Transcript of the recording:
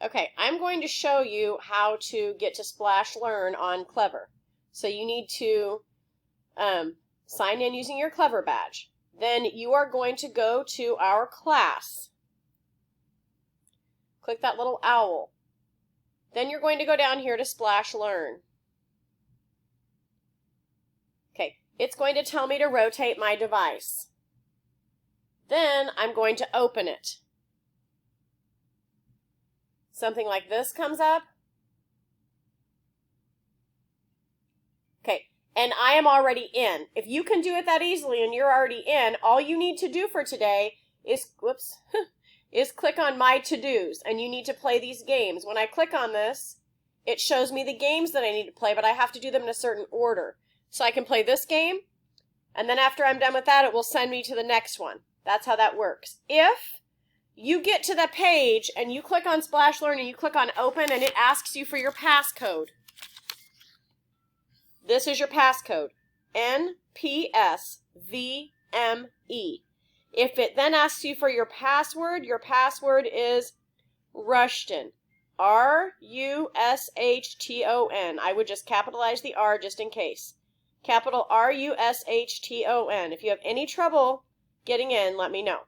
Okay, I'm going to show you how to get to Splash Learn on Clever. So you need to sign in using your Clever badge. Then you are going to go to our class. Click that little owl. Then you're going to go down here to Splash Learn. Okay, it's going to tell me to rotate my device. Then I'm going to open it. Something like this comes up. Okay, and I am already in. If you can do it that easily and you're already in, all you need to do for today is, is click on My To-Dos, and you need to play these games. When I click on this, it shows me the games that I need to play, but I have to do them in a certain order. So I can play this game, and then after I'm done with that, it will send me to the next one. That's how that works. If you get to the page and you click on Splash Learn and you click on Open and it asks you for your passcode, this is your passcode, NPSVME. If it then asks you for your password is Rushton, R-U-S-H-T-O-N. I would just capitalize the R just in case. Capital R-U-S-H-T-O-N. If you have any trouble getting in, let me know.